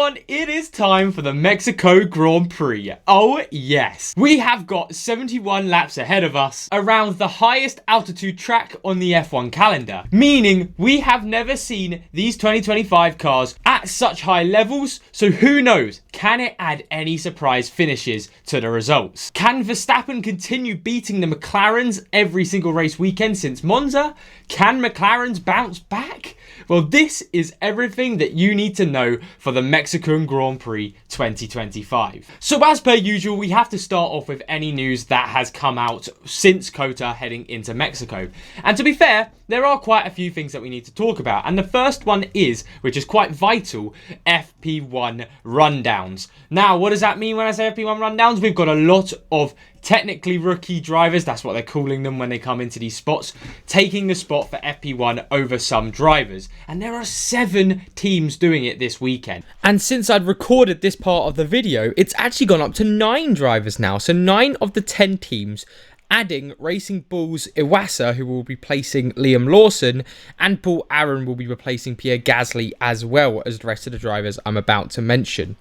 everyone, it is time for the Mexico Grand Prix. Oh yes, we have got 71 laps ahead of us around the highest altitude track on the F1 calendar, meaning we have never seen these 2025 cars at such high levels, so who knows, can it add any surprise finishes to the results? Can Verstappen continue beating the McLarens every single race weekend since Monza? Can McLarens bounce back? Well, this is everything that you need to know for the Mexican Grand Prix 2025. So as per usual, we have to start off with any news that has come out since COTA heading into Mexico. And to be fair, there are quite a few things that we need to talk about. And the first one is, which is quite vital, FP1 rundowns. Now, what does that mean when I say FP1 rundowns? We've got a lot of technically rookie drivers, that's what they're calling them when they come into these spots, taking the spot for FP1 over some drivers. And there are 7 teams doing it this weekend. And since I'd recorded this part of the video, it's actually gone up to 9 drivers now. So 9 of the 10 teams, adding Racing Bull's Iwasa, who will be replacing Liam Lawson, and Paul Aaron will be replacing Pierre Gasly, as well as the rest of the drivers I'm about to mention.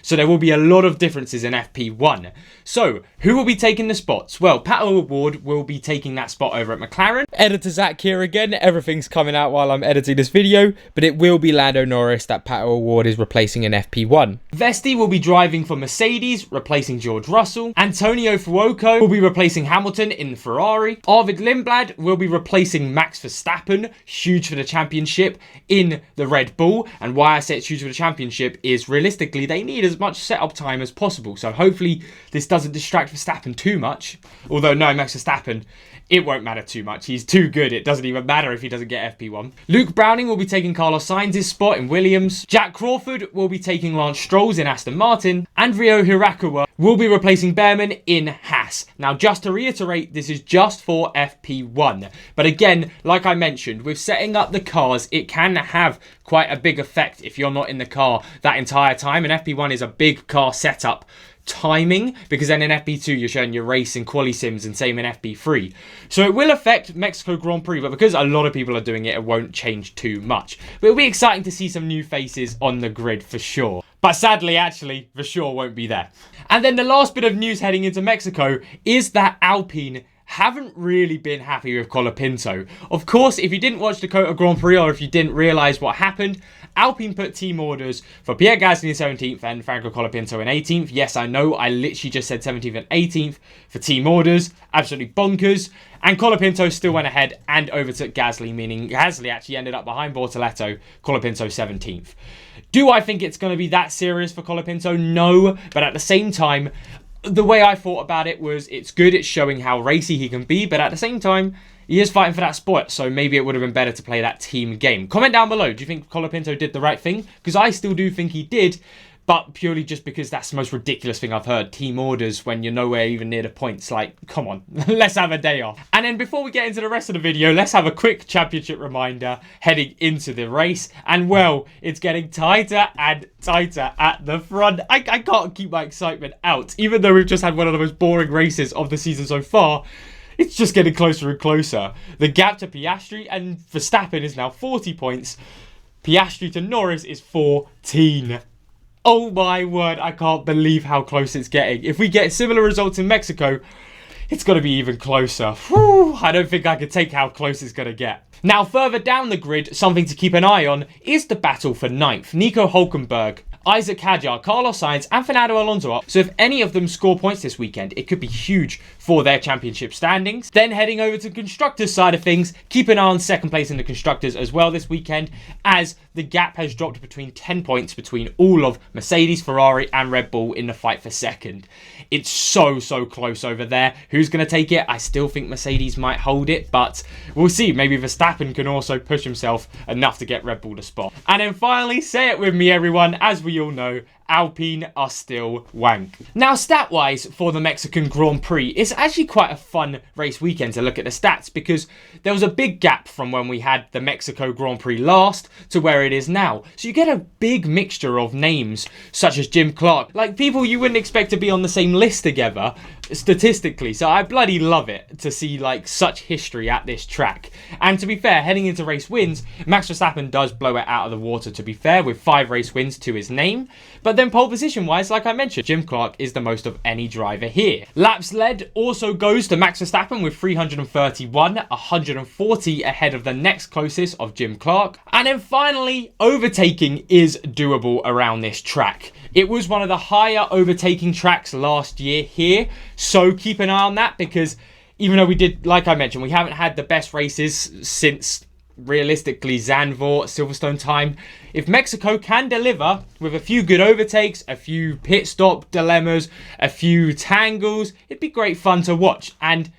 So there will be a lot of differences in FP1. So, who will be taking the spots? Well, Pato O'Ward will be taking that spot over at McLaren. Editor Zach here again. Everything's coming out while I'm editing this video, but it will be Lando Norris that Pato O'Ward is replacing in FP1. Vesti will be driving for Mercedes, replacing George Russell. Antonio Fuoco will be replacing Hamilton in Ferrari. Arvid Lindblad will be replacing Max Verstappen, huge for the championship, in the Red Bull. And why I say it's huge for the championship is realistically they need as much setup time as possible. So hopefully this doesn't distract Verstappen too much. Although no, Max Verstappen, it won't matter too much. He's too good. It doesn't even matter if he doesn't get FP1. Luke Browning will be taking Carlos Sainz's spot in Williams. Jack Crawford will be taking Lance Stroll's in Aston Martin. And Rio Hirakawa will be replacing Behrman in Haas. Now, just to reiterate, this is just for FP1. But again, like I mentioned, with setting up the cars, it can have quite a big effect if you're not in the car that entire time. And FP1 is a big car setup timing, because then in FP2 you're showing your race and quali sims, and same in FP3. So it will affect Mexico Grand Prix, but because a lot of people are doing it, it won't change too much. But it'll be exciting to see some new faces on the grid for sure. But sadly, actually, for sure won't be there. And then the last bit of news heading into Mexico is that Alpine haven't really been happy with Colapinto. Of course, if you didn't watch the COTA Grand Prix, or if you didn't realise what happened, Alpine put team orders for Pierre Gasly in 17th and Franco Colapinto in 18th. Yes, I know, I literally just said 17th and 18th for team orders. Absolutely bonkers. And Colapinto still went ahead and overtook Gasly, meaning Gasly actually ended up behind Bortoleto, Colapinto 17th. Do I think it's going to be that serious for Colapinto? No, but at the same time, the way I thought about it was it's good, it's showing how racy he can be, but at the same time, he is fighting for that spot, so maybe it would have been better to play that team game. Comment down below, do you think Colapinto did the right thing? Because I still do think he did, but purely just because that's the most ridiculous thing I've heard. Team orders when you're nowhere even near the points. Like, come on, let's have a day off. And then before we get into the rest of the video, let's have a quick championship reminder heading into the race. And well, it's getting tighter and tighter at the front. I can't keep my excitement out. Even though we've just had one of the most boring races of the season so far, it's just getting closer and closer. The gap to Piastri and Verstappen is now 40 points. Piastri to Norris is 14. Oh my word, I can't believe how close it's getting. If we get similar results in Mexico, it's going to be even closer. Whew, I don't think I can take how close it's going to get. Now, further down the grid, something to keep an eye on is the battle for 9th. Nico Hülkenberg, Isaac Hadjar, Carlos Sainz and Fernando Alonso up. So if any of them score points this weekend, it could be huge for their championship standings. Then heading over to the Constructors side of things, keep an eye on second place in the Constructors as well this weekend, as the gap has dropped between 10 points between all of Mercedes, Ferrari and Red Bull in the fight for second. It's so close over there. Who's going to take it? I still think Mercedes might hold it, but we'll see. Maybe Verstappen can also push himself enough to get Red Bull to spot. And then finally, say it with me everyone, as we all know, Alpine are still wank. Now, stat-wise for the Mexican Grand Prix, it's actually quite a fun race weekend to look at the stats because there was a big gap from when we had the Mexico Grand Prix last to where it is now. So you get a big mixture of names such as Jim Clark, like people you wouldn't expect to be on the same list together statistically. So I bloody love it to see like such history at this track. And to be fair, heading into race wins, Max Verstappen does blow it out of the water, to be fair, with 5 race wins to his name. But then pole position wise, like I mentioned, Jim Clark is the most of any driver here. Laps led also goes to Max Verstappen with 331, 140 ahead of the next closest of Jim Clark. And then finally, overtaking is doable around this track. It was one of the higher overtaking tracks last year here, so keep an eye on that because even though we did, like I mentioned, we haven't had the best races since realistically Zandvoort, Silverstone time. If Mexico can deliver with a few good overtakes, a few pit stop dilemmas, a few tangles, it'd be great fun to watch. And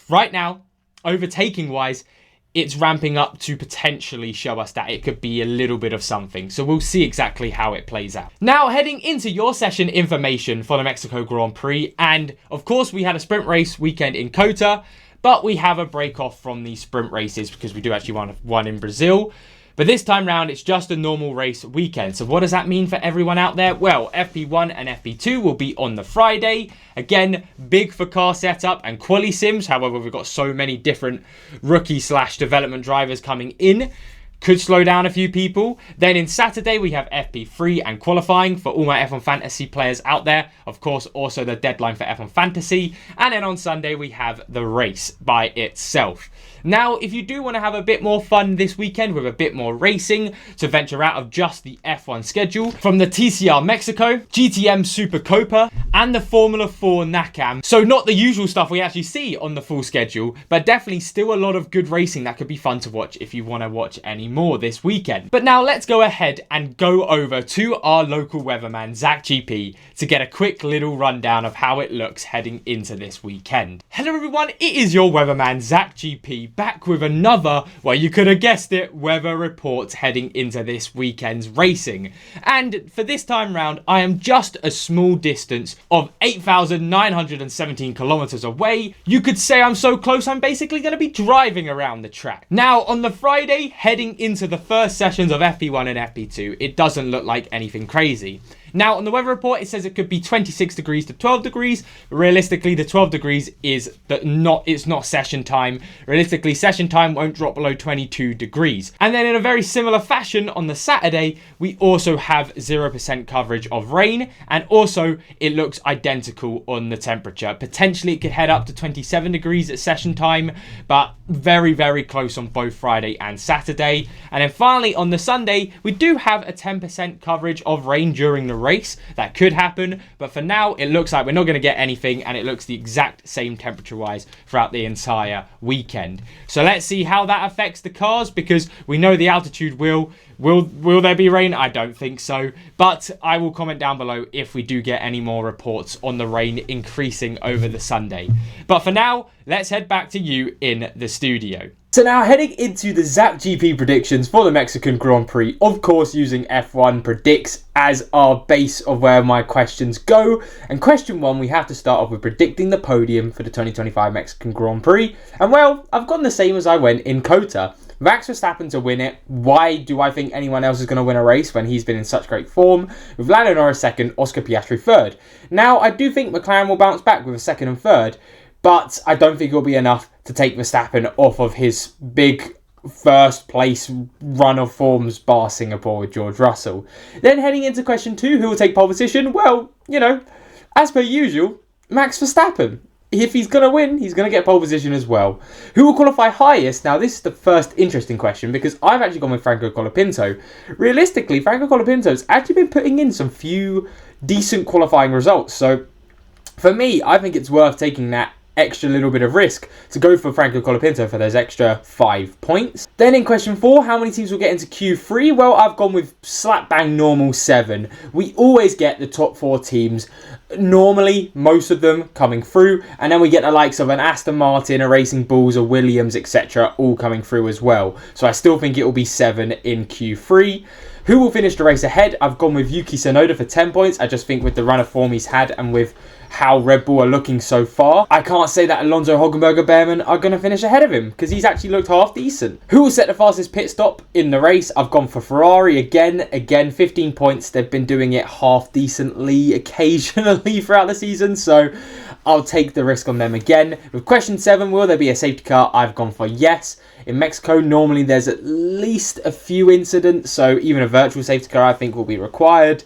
right now, overtaking wise, it's ramping up to potentially show us that it could be a little bit of something. So we'll see exactly how it plays out. Now, heading into your session information for the Mexico Grand Prix. And of course, we had a sprint race weekend in COTA, but we have a break off from these sprint races because we do actually want one in Brazil. But this time round, it's just a normal race weekend. So what does that mean for everyone out there? Well, FP1 and FP2 will be on the Friday. Again, big for car setup and quali sims. However, we've got so many different rookie/development drivers coming in. Could slow down a few people. Then in Saturday, we have FP3 and qualifying for all my F1 Fantasy players out there. Of course, also the deadline for F1 Fantasy. And then on Sunday, we have the race by itself. Now, if you do want to have a bit more fun this weekend with a bit more racing to venture out of just the F1 schedule from the TCR Mexico, GTM Super Copa, and the Formula 4 NACAM. So not the usual stuff we actually see on the full schedule, but definitely still a lot of good racing that could be fun to watch if you want to watch any more this weekend. But now let's go ahead and go over to our local weatherman, ZachGP, to get a quick little rundown of how it looks heading into this weekend. Hello everyone, it is your weatherman, ZachGP, back with another, well, you could have guessed it, weather report heading into this weekend's racing. And for this time round, I am just a small distance of 8,917 kilometers away. You could say I'm so close, I'm basically going to be driving around the track. Now, on the Friday, heading into the first sessions of FP1 and FP2, it doesn't look like anything crazy. Now, on the weather report, it says it could be 26 degrees to 12 degrees. Realistically, the 12 degrees is it's not session time. Realistically, session time won't drop below 22 degrees. And then in a very similar fashion, on the Saturday, we also have 0% coverage of rain. And also, it looks identical on the temperature. Potentially, it could head up to 27 degrees at session time, but very, very close on both Friday and Saturday. And then finally, on the Sunday, we do have a 10% coverage of rain during the race. That could happen, but for now it looks like we're not going to get anything, and it looks the exact same temperature wise throughout the entire weekend. So let's see how that affects the cars, because we know the altitude will there be rain? I don't think so, but I will comment down below if we do get any more reports on the rain increasing over the Sunday. But for now, let's head back to you in the studio. So now heading into the ZachGP predictions for the Mexican Grand Prix, of course using F1 Predicts as our base of where my questions go. And question 1, we have to start off with predicting the podium for the 2025 Mexican Grand Prix. And well, I've gone the same as I went in COTA. Max Verstappen to win it. Why do I think anyone else is going to win a race when he's been in such great form? With Lando Norris second, Oscar Piastri third. Now, I do think McLaren will bounce back with a second and third, but I don't think it'll be enough to take Verstappen off of his big first place run of forms bar Singapore with George Russell. Then heading into question 2, who will take pole position? Well, you know, as per usual, Max Verstappen. If he's going to win, he's going to get pole position as well. Who will qualify highest? Now, this is the first interesting question because I've actually gone with Franco Colapinto. Realistically, Franco Colapinto's actually been putting in some few decent qualifying results. So, for me, I think it's worth taking that extra little bit of risk to go for Franco Colapinto for those extra 5 points. Then in question 4, how many teams will get into Q3? Well, I've gone with slap bang normal 7. We always get the top 4 teams, normally most of them coming through, and then we get the likes of an Aston Martin, a Racing Bulls, a Williams, etc. all coming through as well. So I still think it will be 7 in Q3. Who will finish the race ahead? I've gone with Yuki Tsunoda for 10 points. I just think with the run of form he's had and with how Red Bull are looking so far, I can't say that Alonso, Hülkenberg, Behrman are going to finish ahead of him because he's actually looked half decent. Who will set the fastest pit stop in the race? I've gone for Ferrari again, 15 points. They've been doing it half decently occasionally throughout the season, so I'll take the risk on them again. With question 7, will there be a safety car? I've gone for yes. In Mexico, normally there's at least a few incidents, so even a virtual safety car I think will be required.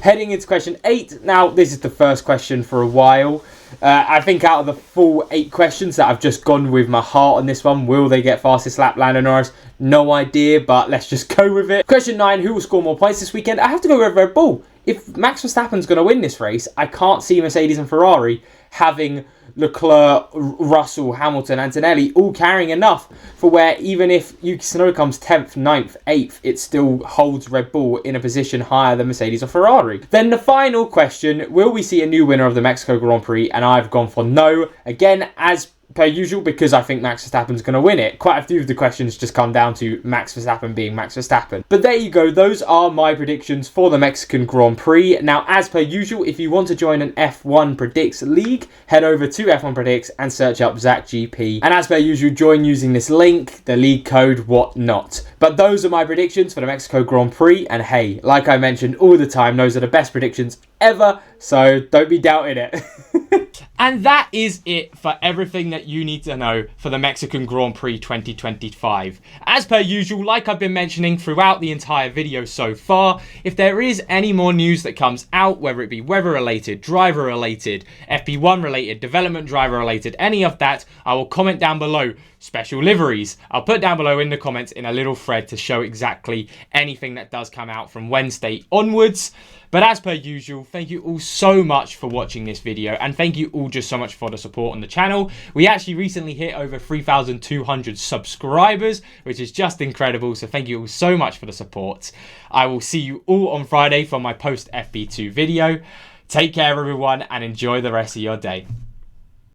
Heading into question 8. Now, this is the first question for a while. I think out of the full 8 questions that I've just gone with my heart on this one, will they get fastest lap, Lando Norris? No idea, but let's just go with it. Question 9, who will score more points this weekend? I have to go with Red Bull. If Max Verstappen's going to win this race, I can't see Mercedes and Ferrari having Leclerc, Russell, Hamilton, Antonelli all carrying enough for where even if Yuki Tsunoda comes 10th, 9th, 8th, it still holds Red Bull in a position higher than Mercedes or Ferrari. Then the final question, will we see a new winner of the Mexico Grand Prix? And I've gone for no. Again, as per usual, because I think Max Verstappen's going to win it. Quite a few of the questions just come down to Max Verstappen being Max Verstappen. But there you go. Those are my predictions for the Mexican Grand Prix. Now, as per usual, if you want to join an F1 Predicts League, head over to F1 Predicts and search up ZachGP. And as per usual, join using this link, the league code, whatnot. But those are my predictions for the Mexico Grand Prix. And hey, like I mentioned all the time, those are the best predictions ever. So don't be doubting it. And that is it for everything that you need to know for the Mexican Grand Prix 2025. As per usual, like I've been mentioning throughout the entire video so far, if there is any more news that comes out, whether it be weather related, driver related, FP1 related, development driver related, any of that, I will comment down below. Special liveries, I'll put down below in the comments in a little thread to show exactly anything that does come out from Wednesday onwards. But as per usual, thank you all so much for watching this video, and thank you all just so much for the support on the channel. We actually recently hit over 3,200 subscribers, which is just incredible, so thank you all so much for the support. I will see you all on Friday for my post FP2 video. Take care everyone and enjoy the rest of your day.